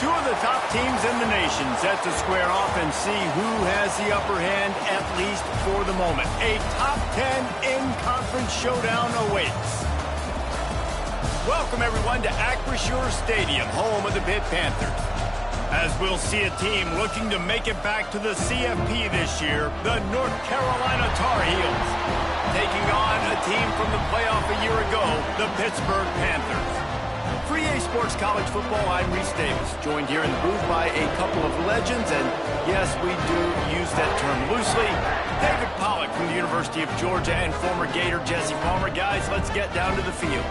Two of the top teams in the nation set to square off and see who has the upper hand, at least for the moment. A top 10 in-conference showdown awaits. Welcome, everyone, to Acrisure Stadium, home of the Pitt Panthers. As we'll see a team looking to make it back to the CFP this year, the North Carolina Tar Heels, taking on a team from the playoff a year ago, the Pittsburgh Panthers. For EA Sports College Football, I'm Reese Davis, joined here in the booth by a couple of legends, and yes, we do use that term loosely. David Pollack from the University of Georgia and former Gator Jesse Palmer. Guys, let's get down to the field.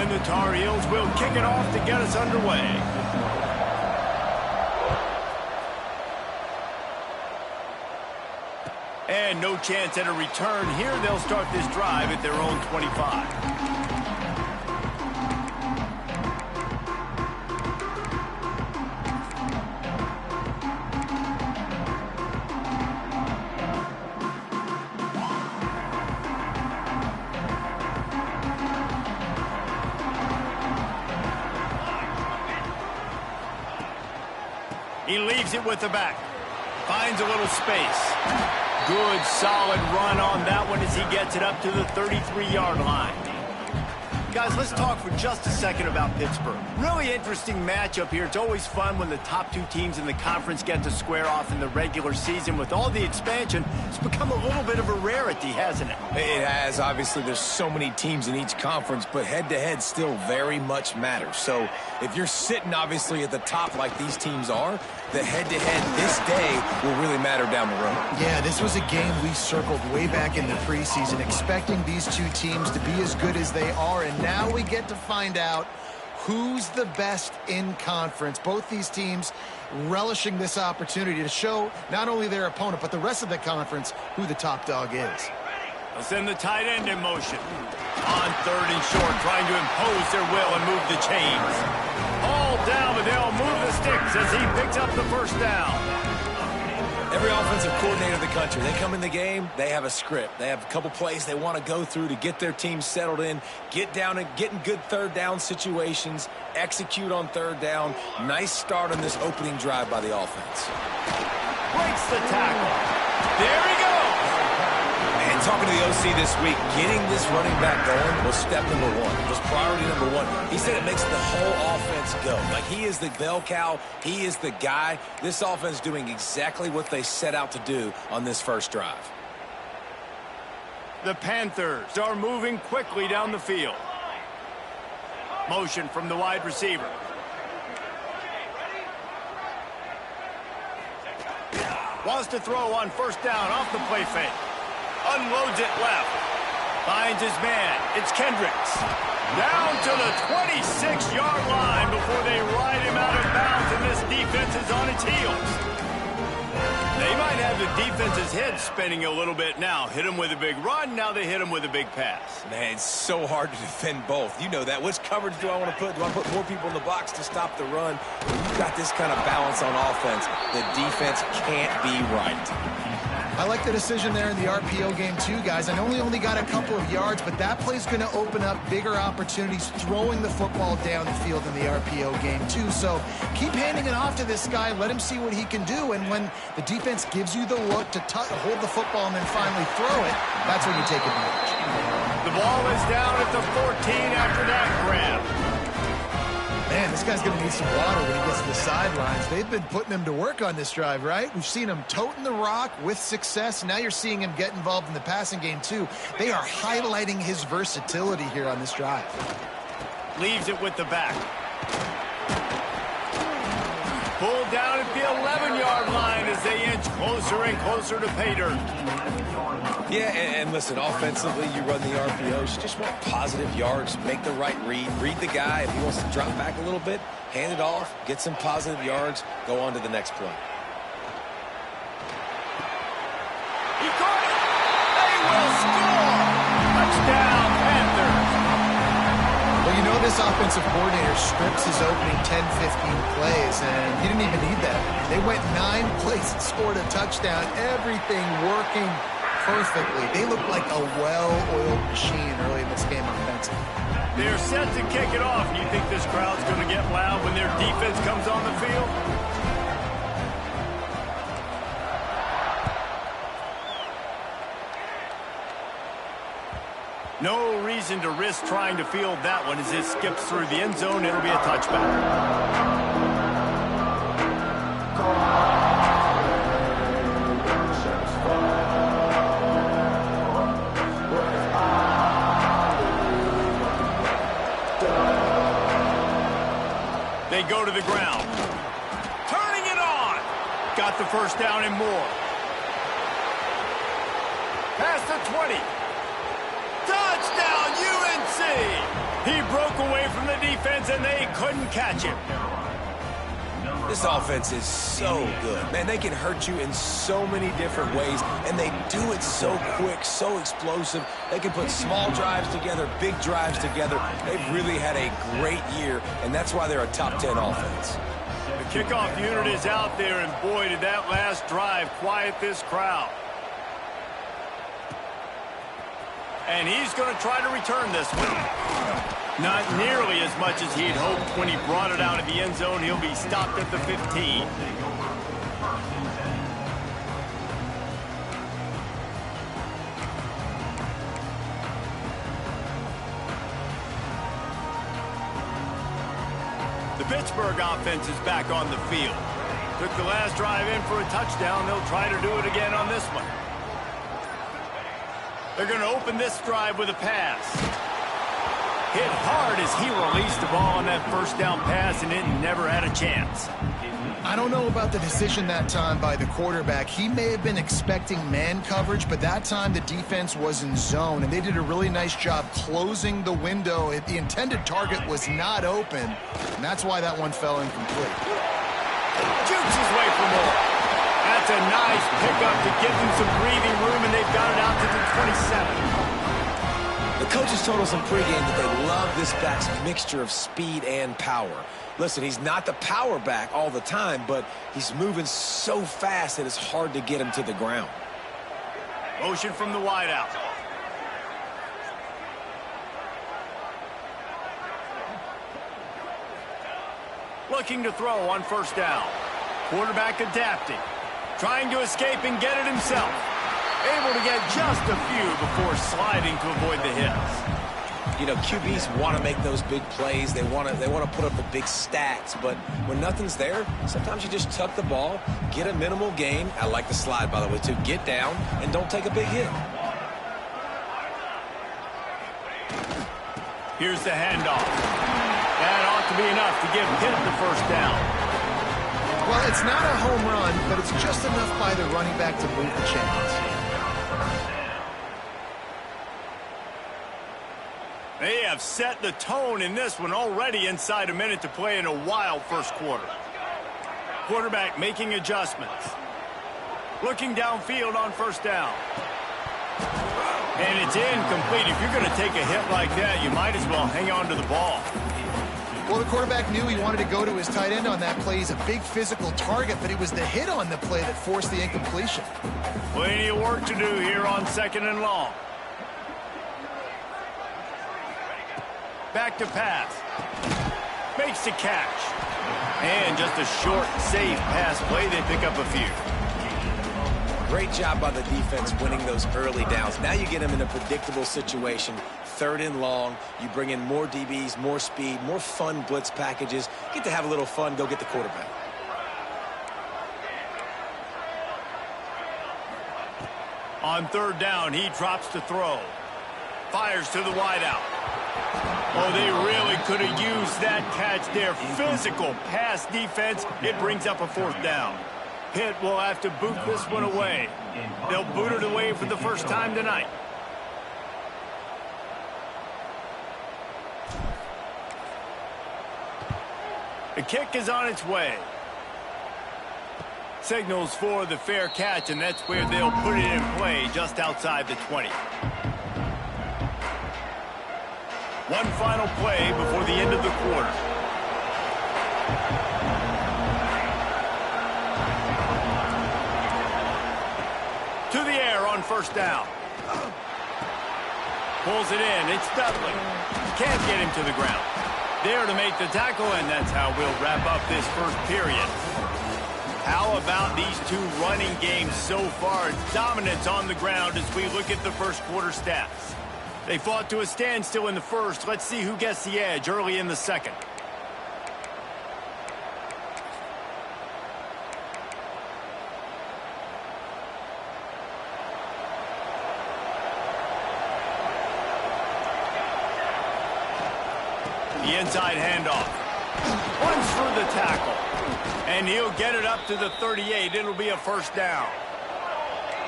The Tar Heels will kick it off to get us underway. And no chance at a return here. They'll start this drive at their own 25. He leaves it with the back. Finds a little space. Good, solid run on that one as he gets it up to the 33-yard line. Guys, let's talk for just a second about Pittsburgh. Really interesting matchup here. It's always fun when the top two teams in the conference get to square off in the regular season. With all the expansion, it's become a little bit of a rarity, hasn't it? It has. Obviously, there's so many teams in each conference, but head-to-head still very much matters. So if you're sitting, obviously, at the top like these teams are, the head-to-head this day will really matter down the road. Yeah, this was a game we circled way back in the preseason, expecting these two teams to be as good as they are, and now we get to find out who's the best in conference. Both these teams relishing this opportunity to show not only their opponent, but the rest of the conference who the top dog is. They'll send the tight end in motion. On third and short, trying to impose their will and move the chains. All down, but they'll move the sticks as he picks up the first down. Every offensive coordinator in the country, they come in the game, they have a script. They have a couple plays they want to go through to get their team settled in, get down and get in good third down situations, execute on third down. Nice start on this opening drive by the offense. Breaks the tackle. There he goes. And talking to the OC this week, getting this running back going was step number one. Was priority number one. He said it makes the whole offense go. Like, he is the bell cow. He is the guy. This offense doing exactly what they set out to do on this first drive. The Panthers are moving quickly down the field. Motion from the wide receiver. Wants to throw on first down off the play fake. Unloads it left. Finds his man. It's Kendricks. Down to the 26-yard line before they ride him out of bounds, and this defense is on its heels. They might have the defense's head spinning a little bit now. Hit him with a big run. Now they hit him with a big pass. Man, it's so hard to defend both. You know that. Which coverage do I want to put? Do I put more people in the box to stop the run? When you've got this kind of balance on offense, the defense can't be right. I like the decision there in the RPO game too, guys. I know he only got a couple of yards, but that play's going to open up bigger opportunities throwing the football down the field in the RPO game too. So keep handing it off to this guy. Let him see what he can do. And when the defense gives you the look to hold the football and then finally throw it, that's when you take advantage. The ball is down at the 14 after that grab. Man, this guy's going to need some water when he gets to the sidelines. They've been putting him to work on this drive, right? We've seen him toting the rock with success. Now you're seeing him get involved in the passing game, too. They are highlighting his versatility here on this drive. Leaves it with the back. Pulled down at the 11-yard line as they inch closer and closer to pay dirt. Yeah, and listen, offensively, you run the RPOs. You just want positive yards, make the right read the guy. If he wants to drop back a little bit, hand it off, get some positive yards, go on to the next play. He caught it! They will score! Touchdown, Panthers! Well, Well, you know this offensive coordinator strips his opening 10, 15 plays, and he didn't even need that. They went 9 plays and scored a touchdown. Everything working perfectly. They look like a well-oiled machine early in this game offensively. They're set to kick it off. Do you think this crowd's going to get loud when their defense comes on the field? No reason to risk trying to field that one as it skips through the end zone. It'll be a touchback. They go to the ground. Turning it on. Got the first down and more. Past the 20. Touchdown, UNC! He broke away from the defense, and they couldn't catch him. This offense is so good. Man, they can hurt you in so many different ways, and they do it so quick, so explosive. They can put small drives together, big drives together. They've really had a great year, and that's why they're a top 10 offense. The kickoff unit is out there, and boy, did that last drive quiet this crowd. And he's going to try to return this one. Not nearly as much as he'd hoped when he brought it out of the end zone. He'll be stopped at the 15. The Pittsburgh offense is back on the field. Took the last drive in for a touchdown. They'll try to do it again on this one. They're going to open this drive with a pass. Hit hard as he released the ball on that first down pass, and it never had a chance. I don't know about the decision that time by the quarterback. He may have been expecting man coverage, but that time the defense was in zone, and they did a really nice job closing the window. The intended target was not open, and that's why that one fell incomplete. Jukes his way for more. That's a nice pickup to give them some breathing room, and they've got it out to the 27. The coaches told us in pregame that they love this back's mixture of speed and power. Listen, he's not the power back all the time, but he's moving so fast that it's hard to get him to the ground. Motion from the wideout. Looking to throw on first down. Quarterback adapting. Trying to escape and get it himself. Able to get just a few before sliding to avoid the hits. You know, QBs want to make those big plays. They want to put up the big stats. But when nothing's there, sometimes you just tuck the ball, get a minimal gain. I like the slide, by the way, too. Get down and don't take a big hit. Here's the handoff. That ought to be enough to give Pitt the first down. Well, it's not a home run, but it's just enough by the running back to move the chains. They have set the tone in this one already inside a minute to play in a wild first quarter. Quarterback making adjustments. Looking downfield on first down. And it's incomplete. If you're going to take a hit like that, you might as well hang on to the ball. Well, the quarterback knew he wanted to go to his tight end on that play. He's a big physical target, but it was the hit on the play that forced the incompletion. Plenty of work to do here on 2nd and long. Back to pass. Makes the catch. And just a short, safe pass play. They pick up a few. Great job by the defense winning those early downs. Now you get them in a predictable situation. 3rd and long. You bring in more DBs, more speed, more fun blitz packages. Get to have a little fun. Go get the quarterback. On 3rd down, he drops to throw. Fires to the wideout. Oh, they really could have used that catch there. Physical pass defense. It brings up a 4th down. Pitt will have to boot this one away. They'll boot it away for the first time tonight. The kick is on its way. Signals for the fair catch, and that's where they'll put it in play just outside the 20. One final play before the end of the quarter. To the air on first down. Pulls it in. It's Dudley. Can't get him to the ground. There to make the tackle, and that's how we'll wrap up this first period. How about these two running games so far? Dominance on the ground as we look at the first quarter stats. They fought to a standstill in the first. Let's see who gets the edge early in the second. The inside handoff. Runs for the tackle. And he'll get it up to the 38. It'll be a first down.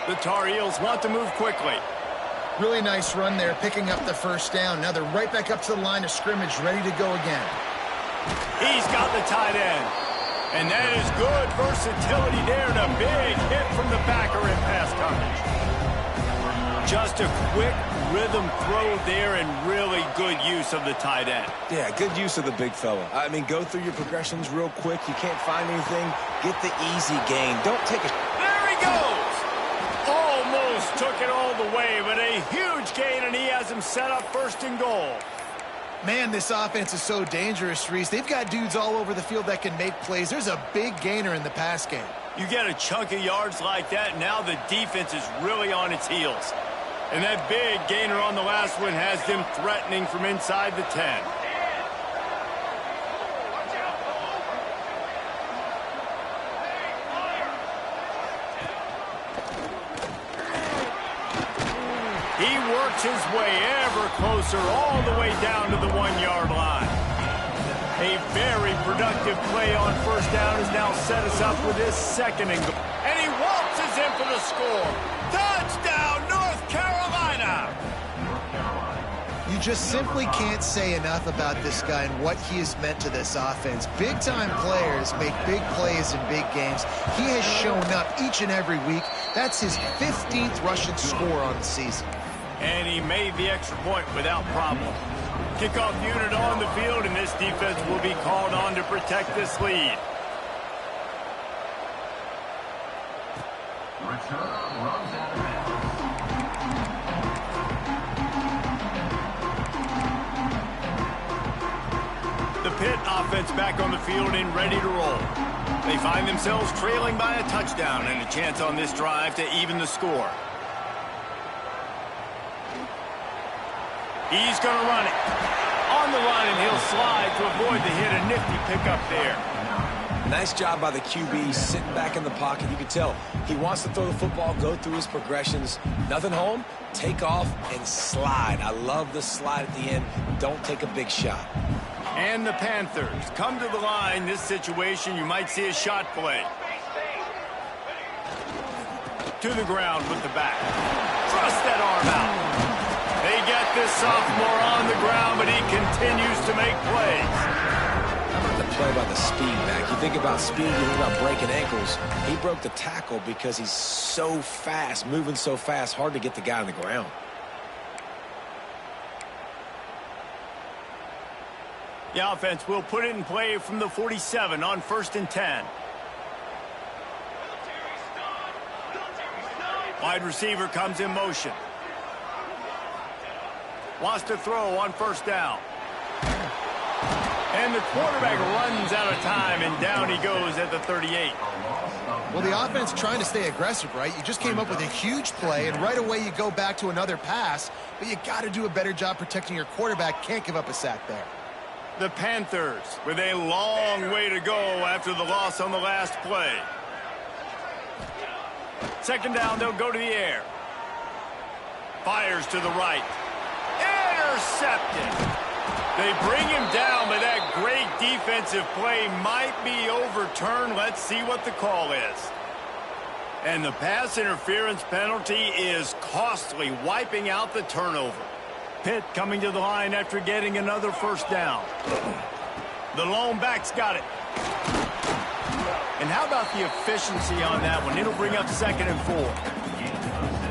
The Tar Heels want to move quickly. Really nice run there, picking up the first down. Now they're right back up to the line of scrimmage, ready to go again. He's got the tight end. And that is good versatility there, and a big hit from the backer in pass coverage. Just a quick rhythm throw there, and really good use of the tight end. Yeah, good use of the big fella. I mean, go through your progressions real quick. You can't find anything. Get the easy gain. Don't take a... There he goes! Almost took it all the way, but a huge gain, and he has him set up first and goal. Man, this offense is so dangerous, Reese. They've got dudes all over the field that can make plays. There's a big gainer in the pass game. You get a chunk of yards like that, now the defense is really on its heels. And that big gainer on the last one has them threatening from inside the 10. He works his way ever closer all the way down to the 1-yard line. A very productive play on first down has now set us up with this second and goal. And he waltzes in for the score. Touchdown, North Carolina! You just simply can't say enough about this guy and what he has meant to this offense. Big-time players make big plays in big games. He has shown up each and every week. That's his 15th rushing score on the season. And he made the extra point without problem. Kickoff unit on the field, and this defense will be called on to protect this lead. The Pitt offense back on the field and ready to roll. They find themselves trailing by a touchdown and a chance on this drive to even the score. He's going to run it. On the run, and he'll slide to avoid the hit. A nifty pickup there. Nice job by the QB, sitting back in the pocket. You can tell he wants to throw the football, go through his progressions. Nothing home, take off, and slide. I love the slide at the end. Don't take a big shot. And the Panthers come to the line. This situation, you might see a shot play. To the ground with the back. Thrust that arm out. They get this sophomore on the ground, but he continues to make plays. How about the play by the speed back? You think about speed, you think about breaking ankles. He broke the tackle because he's so fast, moving so fast, hard to get the guy on the ground. The offense will put it in play from the 47 on 1st and 10. Wide receiver comes in motion. Wants to throw on first down. And the quarterback runs out of time, and down he goes at the 38. Well, the offense trying to stay aggressive, right? You just came up with a huge play, and right away you go back to another pass, but you got to do a better job protecting your quarterback. Can't give up a sack there. The Panthers with a long way to go after the loss on the last play. Second down, they'll go to the air. Fires to the right. Intercepted. They bring him down, but that great defensive play might be overturned. Let's see what the call is. And the pass interference penalty is costly, wiping out the turnover. Pitt coming to the line after getting another first down. The lone back's got it. And how about the efficiency on that one? It'll bring up 2nd and 4.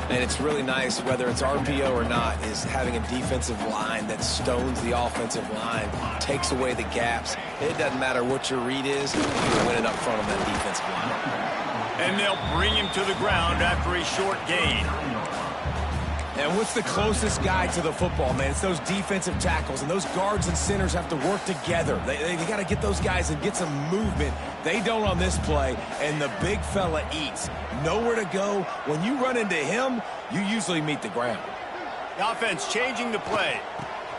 And it's really nice, whether it's RPO or not, is having a defensive line that stones the offensive line, takes away the gaps. It doesn't matter what your read is, you're winning up front on that defensive line. And they'll bring him to the ground after a short gain. And what's the closest guy to the football, man? It's those defensive tackles, and those guards and centers have to work together. They got to get those guys and get some movement. They don't on this play, and the big fella eats. Nowhere to go. When you run into him, you usually meet the ground. The offense changing the play.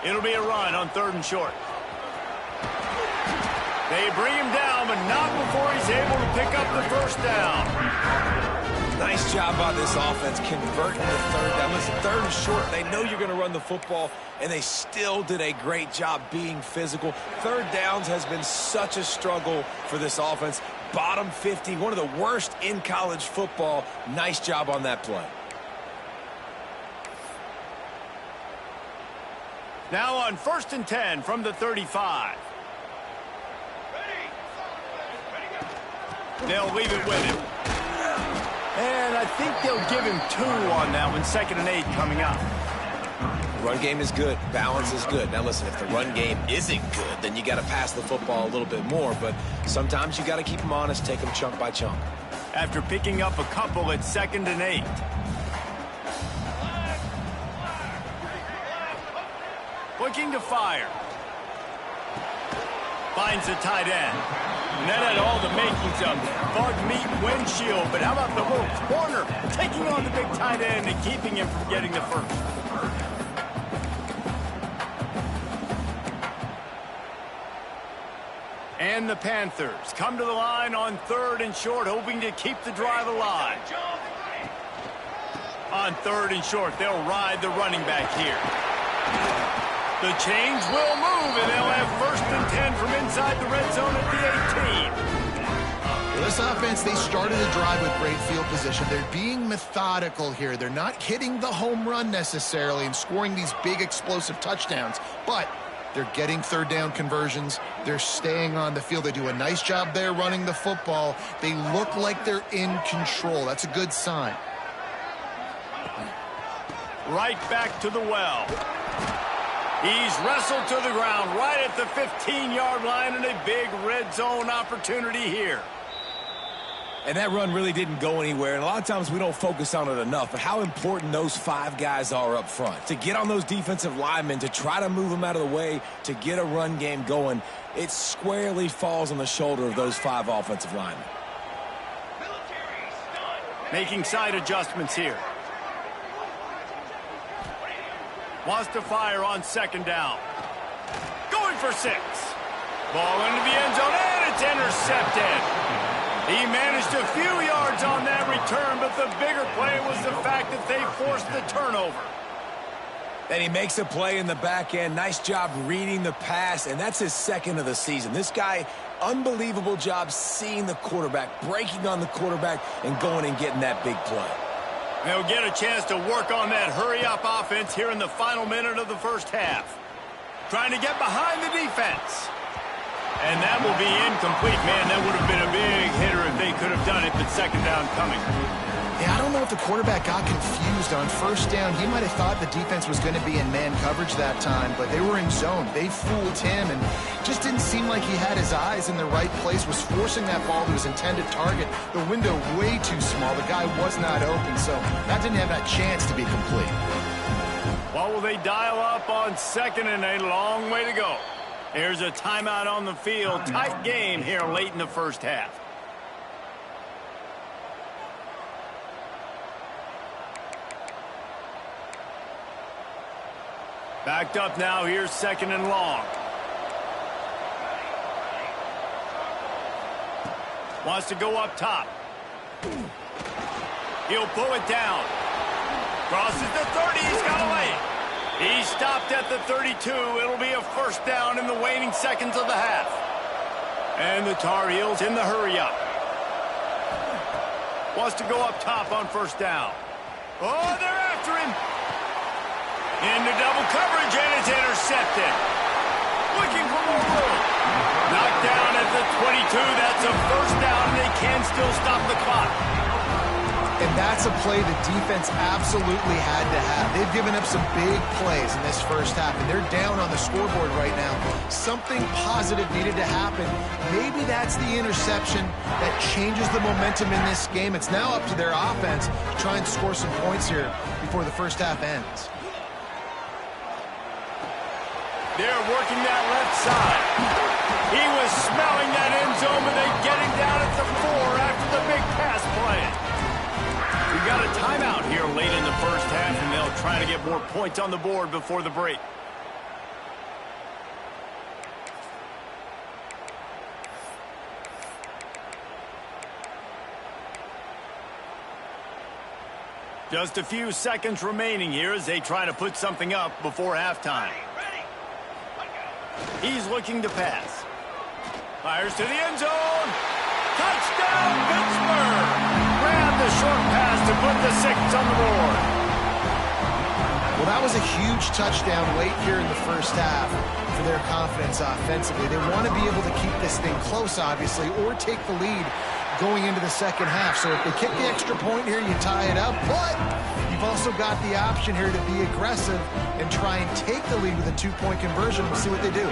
It'll be a run on 3rd and short. They bring him down, but not before he's able to pick up the first down. Nice job by this offense converting the 3rd down. Listen, 3rd and short, they know you're going to run the football, and they still did a great job being physical. 3rd downs has been such a struggle for this offense. Bottom 50, one of the worst in college football. Nice job on that play. Now on 1st and 10 from the 35. They'll leave it with him. And I think they'll give him 2 on that one. 2nd and 8 coming up. Run game is good. Balance is good. Now listen, if the run game isn't good, then you got to pass the football a little bit more. But sometimes you got to keep them honest, take them chunk by chunk. After picking up a couple at 2nd and 8. Looking to fire. Finds the tight end. And that had all the makings of bug meat windshield. But how about the little corner taking on the big tight end and keeping him from getting the first? And the Panthers come to the line on 3rd and short, hoping to keep the drive alive. On 3rd and short, they'll ride the running back here. The chains will move, and they'll have 1st and 10 from inside the red zone at the 18. Well, this offense, they started the drive with great field position. They're being methodical here. They're not hitting the home run necessarily and scoring these big explosive touchdowns, but they're getting 3rd down conversions. They're staying on the field. They do a nice job there running the football. They look like they're in control. That's a good sign. Right back to the well. He's wrestled to the ground right at the 15-yard line, and a big red zone opportunity here. And that run really didn't go anywhere, and a lot of times we don't focus on it enough, but how important those 5 guys are up front. To get on those defensive linemen, to try to move them out of the way, to get a run game going, it squarely falls on the shoulder of those 5 offensive linemen. Making side adjustments here. Wants to fire on 2nd down. Going for 6. Ball into the end zone, and it's intercepted. He managed a few yards on that return, but the bigger play was the fact that they forced the turnover. And he makes a play in the back end. Nice job reading the pass, and that's his 2nd of the season. This guy, unbelievable job seeing the quarterback, breaking on the quarterback, and going and getting that big play. They'll get a chance to work on that hurry-up offense here in the final minute of the first half. Trying to get behind the defense. And that will be incomplete. Man, that would have been a big hitter if they could have done it, but 2nd down coming. Yeah, I don't know if the quarterback got confused on 1st down. He might have thought the defense was going to be in man coverage that time, but they were in zone. They fooled him and just didn't seem like he had his eyes in the right place, was forcing that ball to his intended target. The window way too small. The guy was not open, so that didn't have that chance to be complete. What will they dial up on 2nd and 8? Long way to go. There's a timeout on the field. Tight game here late in the first half. Backed up now. Here's 2nd and long. Wants to go up top. He'll pull it down. Crosses the 30. He's got a lane. He stopped at the 32. It'll be a 1st down in the waning seconds of the half. And the Tar Heels in the hurry-up. Wants to go up top on 1st down. Oh, they're after him. Into double coverage, and it's intercepted. Looking for more room. Knocked down at the 22. That's a 1st down, and they can still stop the clock. And That's a play the defense absolutely had to have. They've given up some big plays in this first half, and they're down on the scoreboard right now. Something positive needed to happen. Maybe that's the interception that changes the momentum in this game. It's now up to their offense to try and score some points here before the first half ends. They're working that left side. He was smelling that end zone, but they get him down at the 4 after the big pass play. We got a timeout here late in the first half, and they'll try to get more points on the board before the break. Just a few seconds remaining here as they try to put something up before halftime. He's looking to pass. Fires to the end zone. Touchdown, Pittsburgh! Grab the short pass to put the 6 on the board. Well, that was a huge touchdown late here in the first half for their confidence offensively. They want to be able to keep this thing close, obviously, or take the lead going into the second half. So if they kick the extra point here, you tie it up. But you've also got the option here to be aggressive and try and take the lead with a 2-point conversion. We'll see what they do.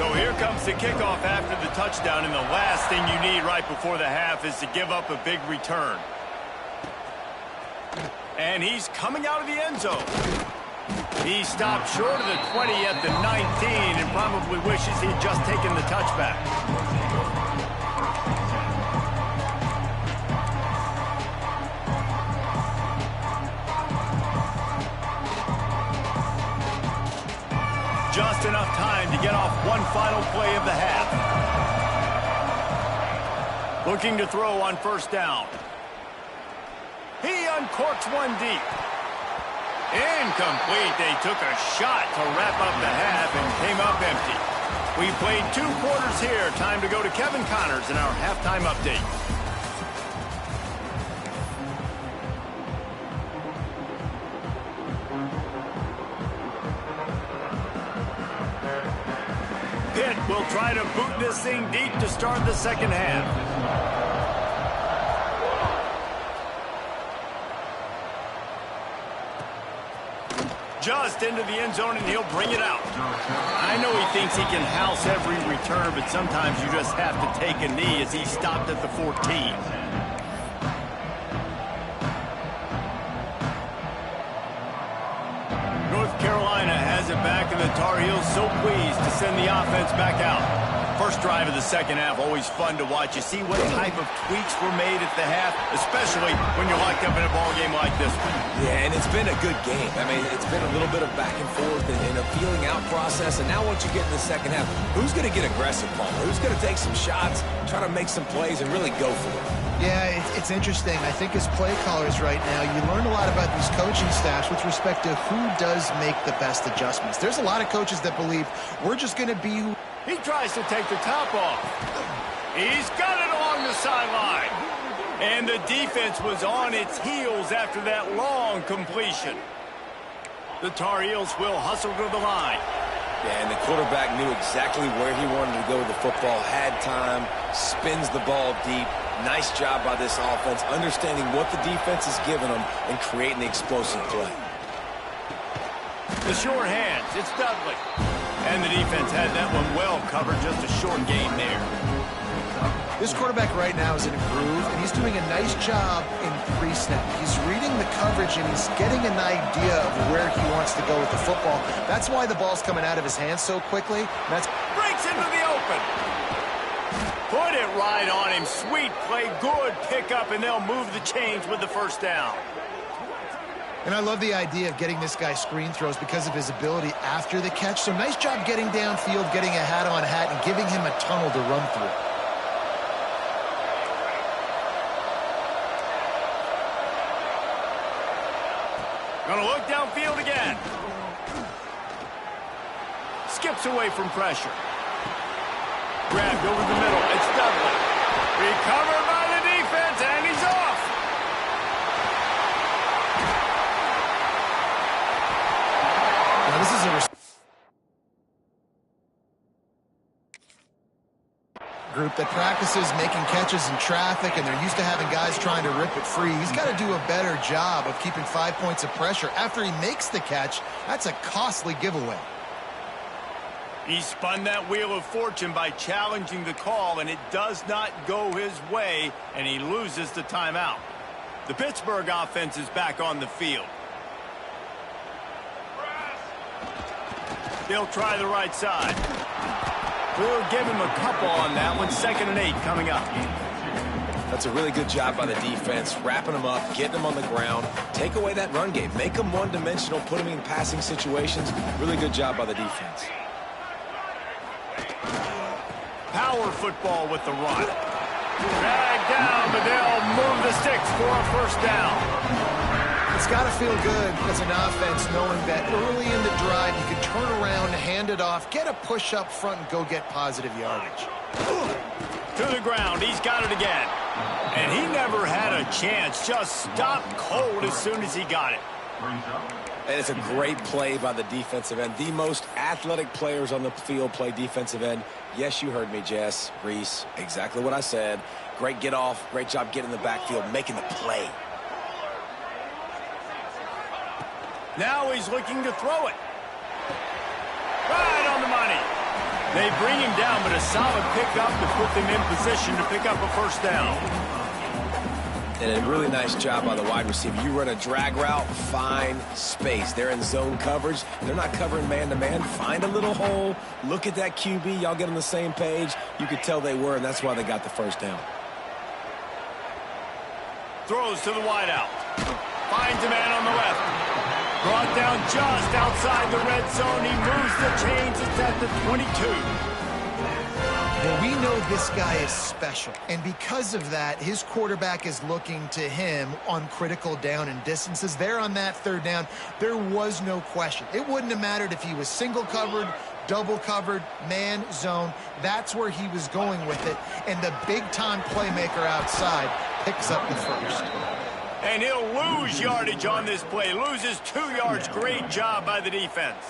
So here comes the kickoff after the touchdown, and the last thing you need right before the half is to give up a big return. And he's coming out of the end zone. He stopped short of the 20 at the 19 and probably wishes he'd just taken the touchback. Just enough time to get off one final play of the half. Looking to throw on first down. He uncorks one deep. Incomplete. They took a shot to wrap up the half and came up empty. We played 2 quarters here. Time to go to Kevin Connors in our halftime update. Pitt will try to boot this thing deep to start the second half. Just into the end zone, and he'll bring it out. I know he thinks he can house every return, but sometimes you just have to take a knee as he stopped at the 14. North Carolina has it back, and the Tar Heels so pleased to send the offense back out. First drive of the second half, always fun to watch. You see what type of tweaks were made at the half, especially when you're locked up in a ball game like this one. Yeah, and it's been a good game. I mean, it's been a little bit of back and forth and a feeling out process. And now once you get in the second half, who's going to get aggressive, Paul? Who's going to take some shots, try to make some plays, and really go for it? Yeah, it's interesting. I think as play callers right now, you learn a lot about these coaching staffs with respect to who does make the best adjustments. There's a lot of coaches that believe we're just going to be who... He tries to take the top off. He's got it along the sideline. And the defense was on its heels after that long completion. The Tar Heels will hustle to the line. Yeah, and the quarterback knew exactly where he wanted to go with the football, had time, spins the ball deep. Nice job by this offense, understanding what the defense is giving them and creating the explosive play. The short hands, it's Dudley. And the defense had that one well covered, just a short gain there. This quarterback right now is in a groove, and he's doing a nice job in pre-snap. He's reading the coverage, and he's getting an idea of where he wants to go with the football. That's why the ball's coming out of his hands so quickly. That's breaks into the open. Put it right on him. Sweet play, good pickup, and they'll move the chains with the first down. And I love the idea of getting this guy screen throws because of his ability after the catch. So nice job getting downfield, getting a hat-on-hat, and giving him a tunnel to run through. Gonna look downfield again. Skips away from pressure. Grabbed over the middle. It's Dudley. Recovered by the defense, and he's off. Now this is group that practices making catches in traffic, and they're used to having guys trying to rip it free. He's got to do a better job of keeping 5 points of pressure. After he makes the catch, that's a costly giveaway. He spun that wheel of fortune by challenging the call, and it does not go his way, and he loses the timeout. The Pittsburgh offense is back on the field. They'll try the right side. We'll give him a couple on that one. 2nd and 8 coming up. That's a really good job by the defense, wrapping them up, getting them on the ground. Take away that run game. Make them one-dimensional, put them in passing situations. Really good job by the defense. Power football with the run. Drag down, but they'll move the sticks for a first down. It's got to feel good as an offense knowing that early in the drive you can turn around, hand it off, get a push up front, and go get positive yardage. To the ground. He's got it again. And he never had a chance. Just stopped cold as soon as he got it. And it's a great play by the defensive end. The most athletic players on the field play defensive end. Yes, you heard me, Jess, Reese. Exactly what I said. Great get off. Great job getting in the backfield, making the play. Now he's looking to throw it. Right on the money. They bring him down, but a solid pickup to put them in position to pick up a first down. And a really nice job by the wide receiver. You run a drag route, find space. They're in zone coverage. They're not covering man-to-man. Find a little hole. Look at that QB. Y'all get on the same page. You could tell they were, and that's why they got the first down. Throws to the wideout. Finds a man on the left. Brought down just outside the red zone. He moves the chains. It's at the 22. Well, we know this guy is special, and because of that, his quarterback is looking to him on critical down and distances. There on that 3rd down, there was no question. It wouldn't have mattered if he was single covered, double covered, man, zone. That's where he was going with it, and the big-time playmaker outside picks up the first. And he'll lose yardage on this play. Loses 2 yards. Great job by the defense.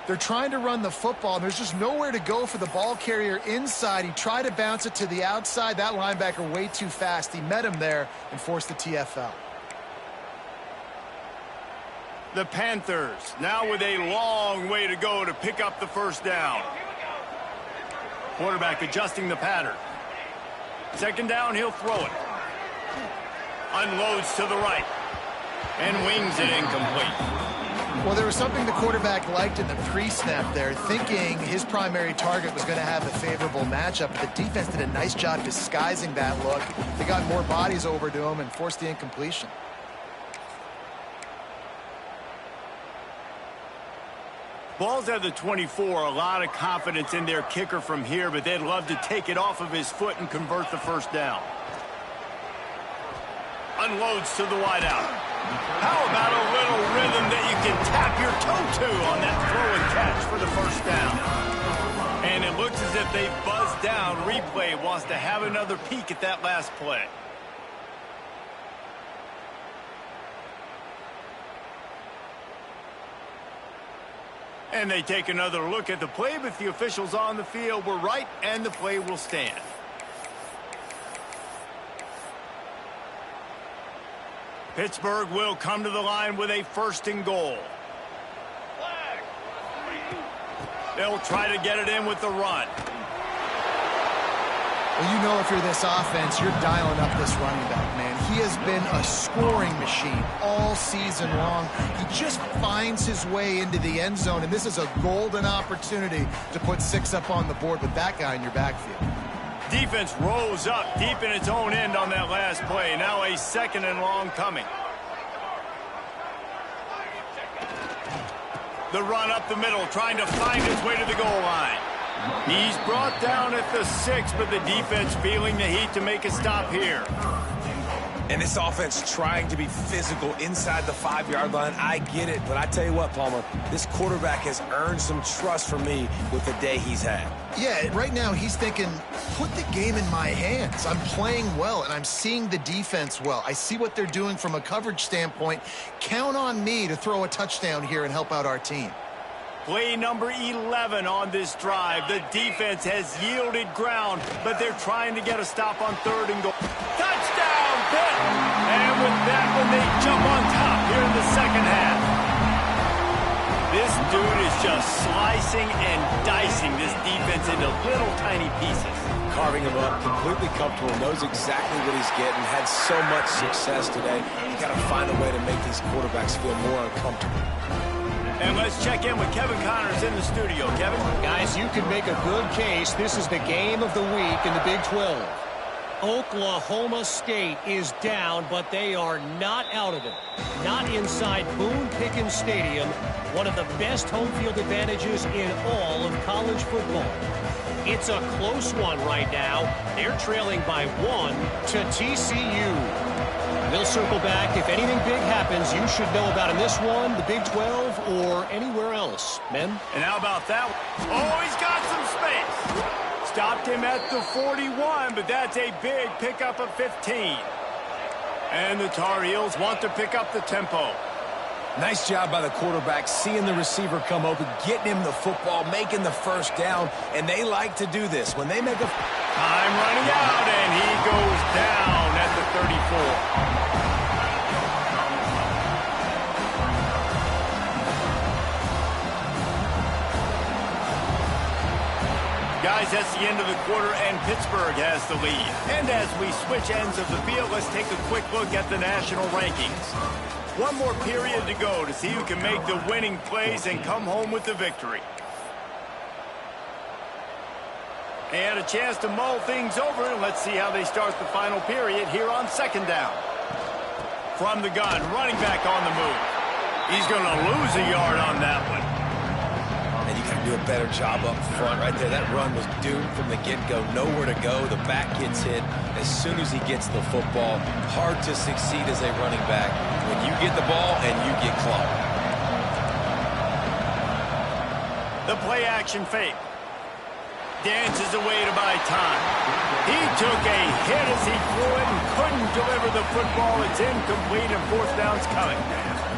They're trying to run the football, and there's just nowhere to go for the ball carrier inside. He tried to bounce it to the outside. That linebacker way too fast. He met him there and forced the TFL. The Panthers now with a long way to go to pick up the first down. Quarterback adjusting the pattern. 2nd down, he'll throw it. Unloads to the right. And wings it incomplete. Well, there was something the quarterback liked in the pre-snap there, thinking his primary target was going to have a favorable matchup. But the defense did a nice job disguising that look. They got more bodies over to him and forced the incompletion. Ball's at the 24. A lot of confidence in their kicker from here, but they'd love to take it off of his foot and convert the first down. Unloads to the wideout. How about a little rhythm that you can tap your toe to on that throw and catch for the first down? And it looks as if they've buzzed down. Replay wants to have another peek at that last play. And they take another look at the play, but the officials on the field were right, and the play will stand. Pittsburgh will come to the line with a 1st and goal. They'll try to get it in with the run. Well, you know if you're this offense, you're dialing up this running back, man. He has been a scoring machine all season long. He just finds his way into the end zone, and this is a golden opportunity to put 6 up on the board with that guy in your backfield. Defense rose up deep in its own end on that last play. Now a 2nd and long coming. The run up the middle, trying to find its way to the goal line. He's brought down at the 6, but the defense feeling the heat to make a stop here. And this offense trying to be physical inside the 5-yard line. I get it, but I tell you what, Palmer, this quarterback has earned some trust from me with the day he's had. Yeah, right now he's thinking, put the game in my hands. I'm playing well, and I'm seeing the defense well. I see what they're doing from a coverage standpoint. Count on me to throw a touchdown here and help out our team. Play number 11 on this drive. The defense has yielded ground, but they're trying to get a stop on 3rd and goal. Touchdown, Pitt! And with that one, they jump on top here in the second half. This dude is just slicing and dicing this defense into little tiny pieces. Carving him up, completely comfortable, knows exactly what he's getting, had so much success today. You got to find a way to make these quarterbacks feel more uncomfortable. And let's check in with Kevin Connors in the studio. Kevin? Guys, you can make a good case. This is the game of the week in the Big 12. Oklahoma State is down, but they are not out of it. Not inside Boone Pickens Stadium, one of the best home field advantages in all of college football. It's a close one right now. They're trailing by 1 to TCU. We'll circle back. If anything big happens, you should know about in this one, the Big 12, or anywhere else. Men? And how about that one? Oh, he's got some space. Stopped him at the 41, but that's a big pickup of 15. And the Tar Heels want to pick up the tempo. Nice job by the quarterback, seeing the receiver come open, getting him the football, making the first down, and they like to do this. When they make a... Time running out, and he goes down at the 34. Guys, that's the end of the quarter, and Pittsburgh has the lead. And as we switch ends of the field, let's take a quick look at the national rankings. One more period to go to see who can make the winning plays and come home with the victory. And a chance to mull things over, and let's see how they start the final period here on 2nd down. From the gun, running back on the move. He's going to lose a yard on that one. And you got to do a better job up front right there. That run was doomed from the get-go. Nowhere to go. The back gets hit as soon as he gets the football. Hard to succeed as a running back when you get the ball and you get clocked. The play-action fake. Dances away to buy time. He took a hit as he threw it and couldn't deliver the football. It's incomplete and 4th down's coming.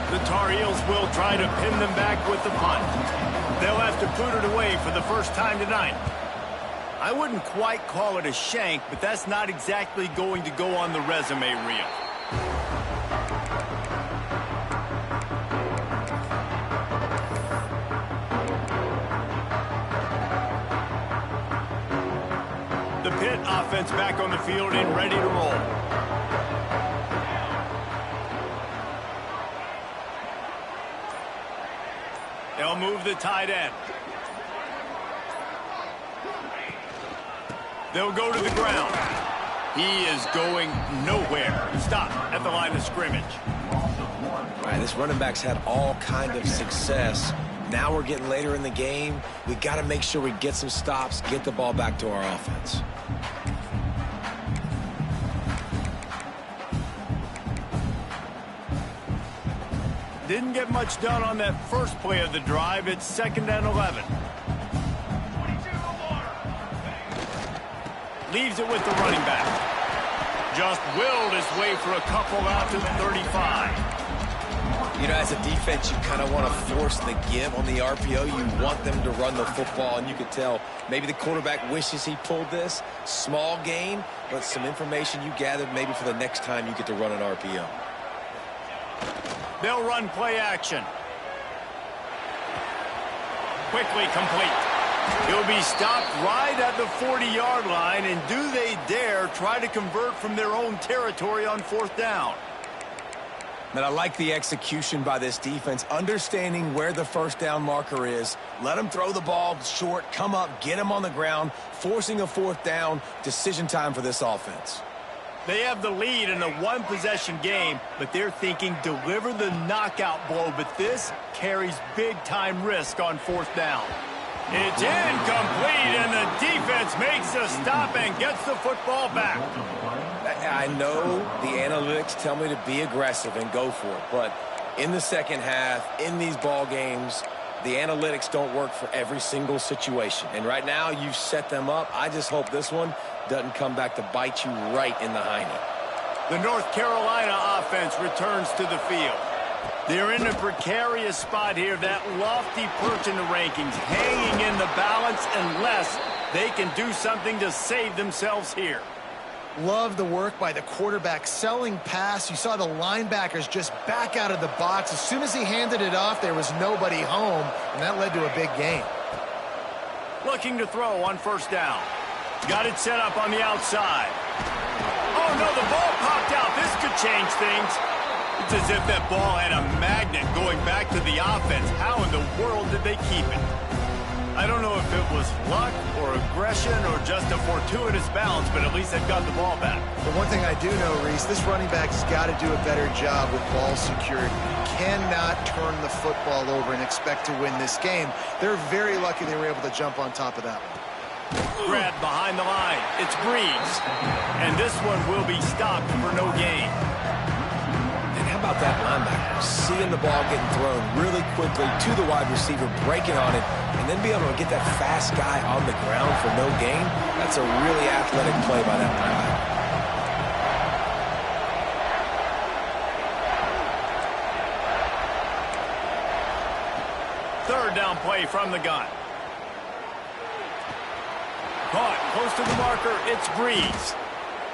The Tar Heels will try to pin them back with the punt. They'll have to put it away for the first time tonight. I wouldn't quite call it a shank, but that's not exactly going to go on the resume reel. The Pitt offense back on the field and ready to roll. They'll move the tight end. They'll go to the ground. He is going nowhere. Stop at the line of scrimmage. All right, this running back's had all kind of success. Now we're getting later in the game. We got to make sure we get some stops, get the ball back to our offense. Didn't get much done on that first play of the drive. It's 2nd and 11. Leaves it with the running back. Just willed his way for a couple out to the 35. You know, as a defense, you kind of want to force the give on the RPO. You want them to run the football, and you could tell maybe the quarterback wishes he pulled this. Small gain, but some information you gathered maybe for the next time you get to run an RPO. They'll run play action. Quickly complete. He'll be stopped right at the 40-yard line, and do they dare try to convert from their own territory on 4th down? Man, I like the execution by this defense, understanding where the first down marker is. Let them throw the ball short, come up, get them on the ground, forcing a 4th down. Decision time for this offense. They have the lead in a one-possession game, but they're thinking deliver the knockout blow, but this carries big-time risk on 4th down. It's incomplete, and the defense makes a stop and gets the football back. I know the analytics tell me to be aggressive and go for it, but in the second half, in these ball games, the analytics don't work for every single situation. And right now, you've set them up. I just hope this one doesn't come back to bite you right in the hiney. The North Carolina offense returns to the field. They're in a precarious spot here, that lofty perch in the rankings, hanging in the balance unless they can do something to save themselves here. Love the work by the quarterback, selling pass. You saw the linebackers just back out of the box. As soon as he handed it off, there was nobody home, and that led to a big gain. Looking to throw on first down. Got it set up on the outside. Oh, no, the ball popped out. This could change things. It's as if that ball had a magnet going back to the offense. How in the world did they keep it? I don't know if it was luck or aggression or just a fortuitous bounce, but at least they've got the ball back. The one thing I do know, Reese, this running back has got to do a better job with ball security. Cannot turn the football over and expect to win this game. They're very lucky they were able to jump on top of that one. Grabbed behind the line. It's Breeze. And this one will be stopped for no gain. And how about that linebacker? Seeing the ball getting thrown really quickly to the wide receiver, breaking on it, and then be able to get that fast guy on the ground for no gain. That's a really athletic play by that linebacker. Third down play from the gun. Caught close to the marker. It's Breeze.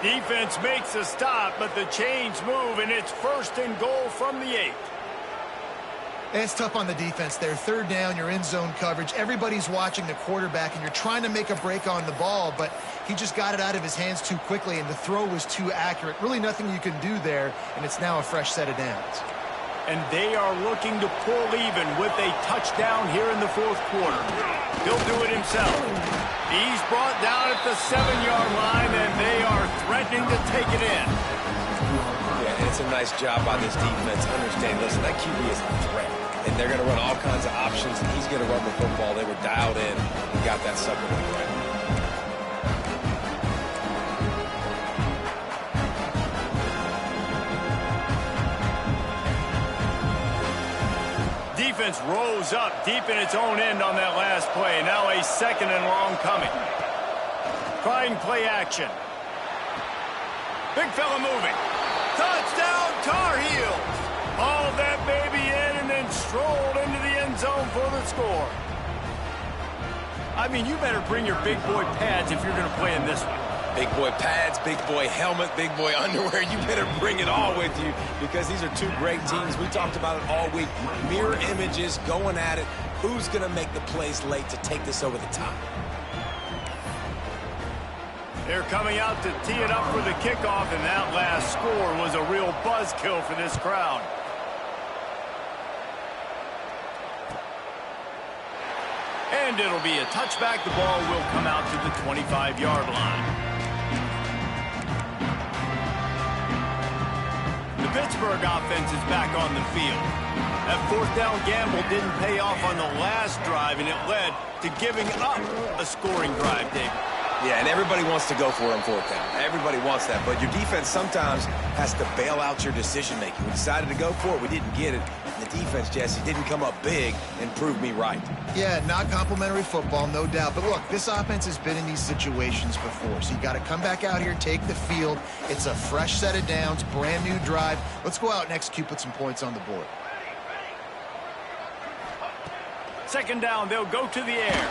Defense makes a stop, but the chains move, and it's first and goal from the 8. It's tough on the defense there. Third down, you're in zone coverage. Everybody's watching the quarterback, and you're trying to make a break on the ball, but he just got it out of his hands too quickly, and the throw was too accurate. Really nothing you can do there, and it's now a fresh set of downs. And they are looking to pull even with a touchdown here in the fourth quarter. He'll do it himself. He's brought down at the 7-yard line, and they are threatening to take it in. Yeah, and it's a nice job by this defense. Understand, listen, that QB is a threat. And they're going to run all kinds of options, and he's going to run the football. They were dialed in and got that sucker to the ground. Defense rose up deep in its own end on that last play. Now a second and long coming. Trying play action. Big fella moving. Touchdown Tar Heels. Hauled that baby in and then strolled into the end zone for the score. I mean, you better bring your big boy pads if you're going to play in this one. Big boy pads, big boy helmet, big boy underwear. You better bring it all with you because these are two great teams. We talked about it all week. Mirror images, going at it. Who's going to make the plays late to take this over the top? They're coming out to tee it up for the kickoff, and that last score was a real buzzkill for this crowd. And it'll be a touchback. The ball will come out to the 25-yard line. The Pittsburgh offense is back on the field. That fourth down gamble didn't pay off on the last drive, and it led to giving up a scoring drive, David. Yeah, and everybody wants to go for it on fourth down. Everybody wants that, but your defense sometimes has to bail out your decision-making. We decided to go for it. We didn't get it. And the defense, Jesse, didn't come up big and prove me right. Yeah, not complimentary football, no doubt. But look, this offense has been in these situations before, so you got to come back out here, take the field. It's a fresh set of downs, brand new drive. Let's go out and execute, put some points on the board. Second down, they'll go to the air.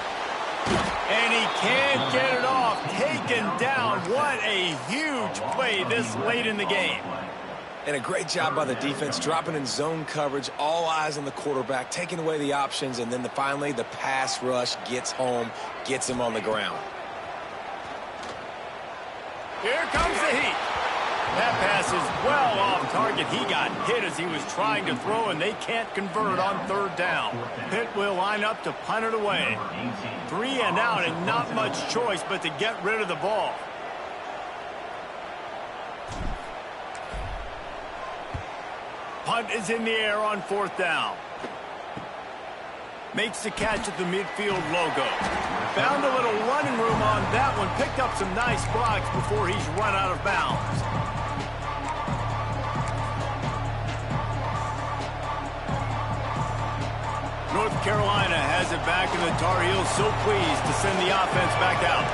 And he can't get it off. Taken down. What a huge play this late in the game. And a great job by the defense, dropping in zone coverage, all eyes on the quarterback, taking away the options, and then finally the pass rush gets home, gets him on the ground. Here comes the heat. That pass is well off target. He got hit as he was trying to throw, and they can't convert on third down. Pitt will line up to punt it away. 3 and out, and not much choice but to get rid of the ball. Punt is in the air on fourth down. Makes the catch at the midfield logo. Found a little running room on that one. Picked up some nice blocks before he's run out of bounds. North Carolina has it back, and the Tar Heels so pleased to send the offense back out.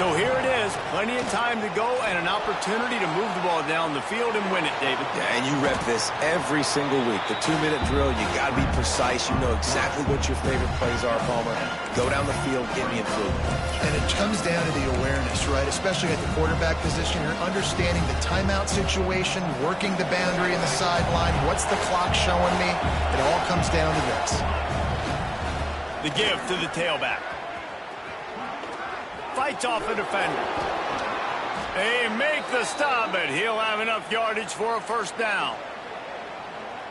So here it is, plenty of time to go and an opportunity to move the ball down the field and win it, David. Yeah, and you rep this every single week. The 2-minute drill, you got to be precise. You know exactly what your favorite plays are, Palmer. Go down the field, get me in field. And it comes down to the awareness, right? Especially at the quarterback position. You're understanding the timeout situation, working the boundary in the sideline. What's the clock showing me? It all comes down to this. The give to the tailback. Fights off a defender. They make the stop, but he'll have enough yardage for a first down.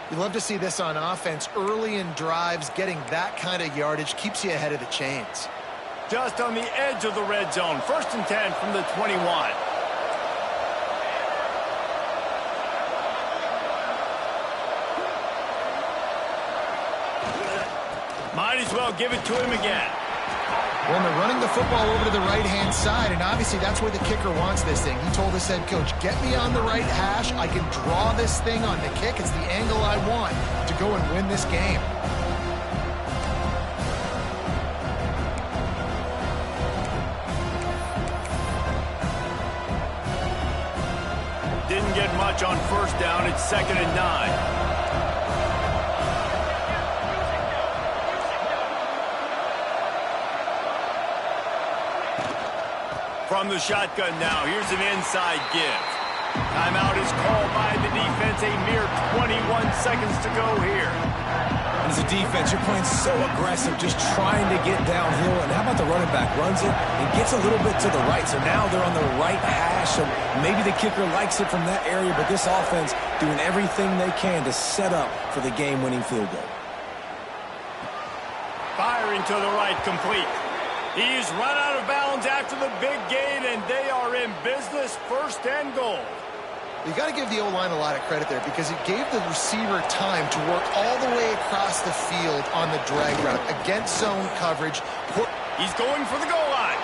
You love to see this on offense. Early in drives, getting that kind of yardage keeps you ahead of the chains. Just on the edge of the red zone. 1st and 10 from the 21. Might as well give it to him again. Well, they're running the football over to the right-hand side, and obviously that's where the kicker wants this thing. He told his head coach, get me on the right hash. I can draw this thing on the kick. It's the angle I want to go and win this game. Didn't get much on 1st down. It's 2nd and 9. From the shotgun now, here's an inside give. Timeout is called by the defense. A mere 21 seconds to go here. And as a defense, you're playing so aggressive, just trying to get downhill. And how about the running back? Runs it and gets a little bit to the right. So now they're on the right hash, and maybe the kicker likes it from that area, but this offense doing everything they can to set up for the game-winning field goal. Firing to the right, complete. He's run out of bounds after the big gain, and they are in business. 1st and goal. You got to give the O-line a lot of credit there because it gave the receiver time to work all the way across the field on the drag route against zone coverage. He's going for the goal line,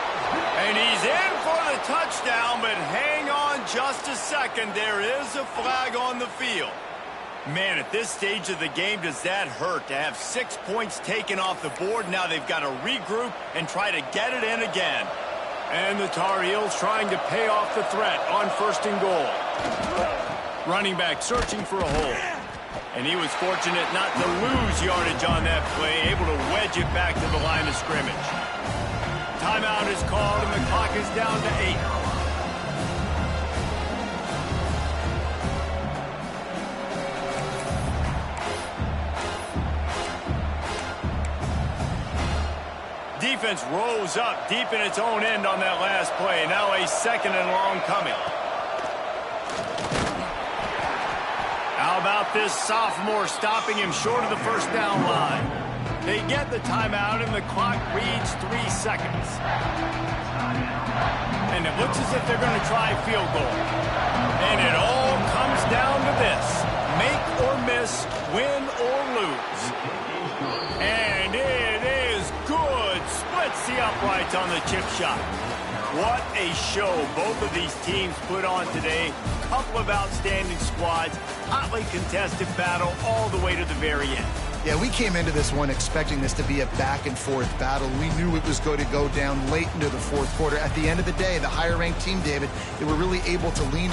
and he's in for the touchdown, but hang on just a second. There is a flag on the field. Man, at this stage of the game, does that hurt to have 6 points taken off the board? Now they've got to regroup and try to get it in again. And the Tar Heels trying to pay off the threat on 1st and goal. Running back searching for a hole. And he was fortunate not to lose yardage on that play, able to wedge it back to the line of scrimmage. Timeout is called, and the clock is down to 8. Defense rose up deep in its own end on that last play. Now a 2nd and long coming. How about this sophomore stopping him short of the 1st down line? They get the timeout and the clock reads 3 seconds. And it looks as if they're going to try field goal. And it all comes down to this. Make or miss, win or lose. And it is good. Splits the uprights on the chip shot. What a show both of these teams put on today. Couple of outstanding squads. Hotly contested battle all the way to the very end. Yeah, we came into this one expecting this to be a back-and-forth battle. We knew it was going to go down late into the 4th quarter. At the end of the day, the higher-ranked team, David, they were really able to lean